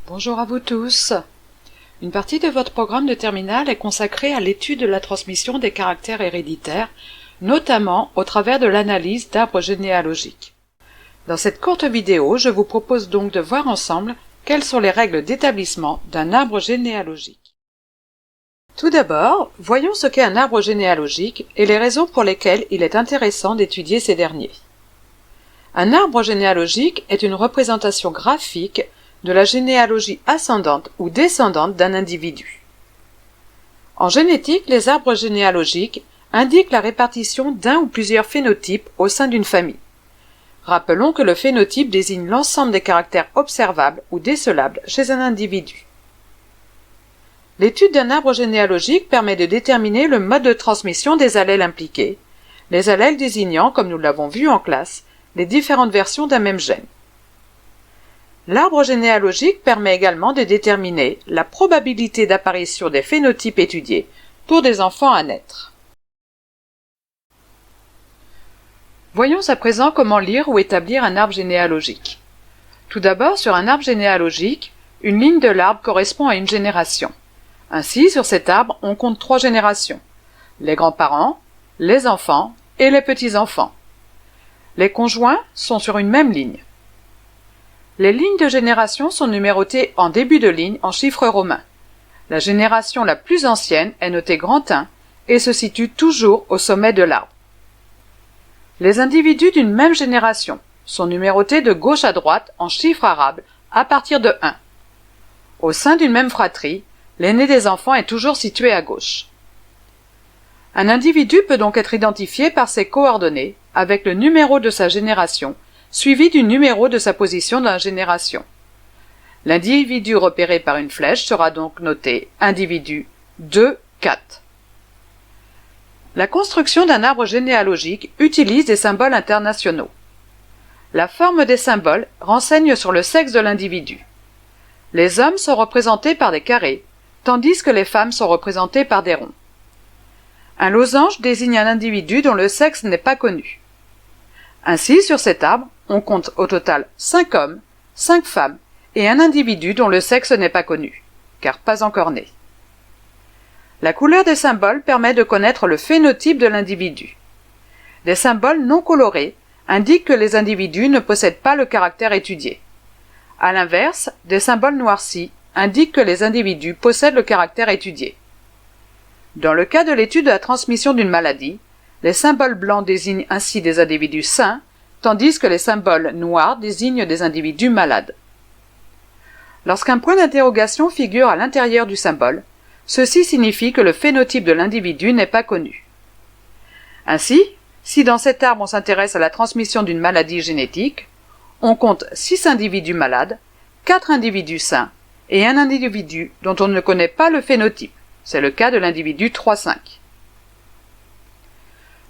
Bonjour à vous tous. Une partie de votre programme de terminale est consacrée à l'étude de la transmission des caractères héréditaires, notamment au travers de l'analyse d'arbres généalogiques. Dans cette courte vidéo, je vous propose donc de voir ensemble quelles sont les règles d'établissement d'un arbre généalogique. Tout d'abord, voyons ce qu'est un arbre généalogique et les raisons pour lesquelles il est intéressant d'étudier ces derniers. Un arbre généalogique est une représentation graphique de la généalogie ascendante ou descendante d'un individu. En génétique, les arbres généalogiques indiquent la répartition d'un ou plusieurs phénotypes au sein d'une famille. Rappelons que le phénotype désigne l'ensemble des caractères observables ou décelables chez un individu. L'étude d'un arbre généalogique permet de déterminer le mode de transmission des allèles impliqués, les allèles désignant, comme nous l'avons vu en classe, les différentes versions d'un même gène. L'arbre généalogique permet également de déterminer la probabilité d'apparition des phénotypes étudiés pour des enfants à naître. Voyons à présent comment lire ou établir un arbre généalogique. Tout d'abord, sur un arbre généalogique, une ligne de l'arbre correspond à une génération. Ainsi, sur cet arbre, on compte 3 générations: les grands-parents, les enfants et les petits-enfants. Les conjoints sont sur une même ligne. Les lignes de génération sont numérotées en début de ligne en chiffres romains. La génération la plus ancienne est notée grand 1 et se situe toujours au sommet de l'arbre. Les individus d'une même génération sont numérotés de gauche à droite en chiffres arabes à partir de 1. Au sein d'une même fratrie, l'aîné des enfants est toujours situé à gauche. Un individu peut donc être identifié par ses coordonnées avec le numéro de sa génération suivi du numéro de sa position dans la génération. L'individu repéré par une flèche sera donc noté individu 2, 4. La construction d'un arbre généalogique utilise des symboles internationaux. La forme des symboles renseigne sur le sexe de l'individu. Les hommes sont représentés par des carrés, tandis que les femmes sont représentées par des ronds. Un losange désigne un individu dont le sexe n'est pas connu. Ainsi, sur cet arbre, on compte au total 5 hommes, 5 femmes et un individu dont le sexe n'est pas connu, car pas encore né. La couleur des symboles permet de connaître le phénotype de l'individu. Des symboles non colorés indiquent que les individus ne possèdent pas le caractère étudié. À l'inverse, des symboles noircis indiquent que les individus possèdent le caractère étudié. Dans le cas de l'étude de la transmission d'une maladie, les symboles blancs désignent ainsi des individus sains, tandis que les symboles noirs désignent des individus malades. Lorsqu'un point d'interrogation figure à l'intérieur du symbole, ceci signifie que le phénotype de l'individu n'est pas connu. Ainsi, si dans cet arbre on s'intéresse à la transmission d'une maladie génétique, on compte 6 individus malades, 4 individus sains et un individu dont on ne connaît pas le phénotype. C'est le cas de l'individu 3,5.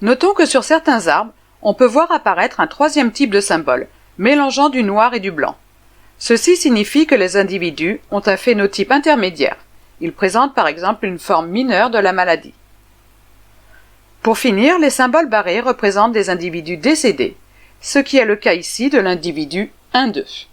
Notons que sur certains arbres, on peut voir apparaître un troisième type de symbole, mélangeant du noir et du blanc. Ceci signifie que les individus ont un phénotype intermédiaire. Ils présentent par exemple une forme mineure de la maladie. Pour finir, les symboles barrés représentent des individus décédés, ce qui est le cas ici de l'individu 1,2.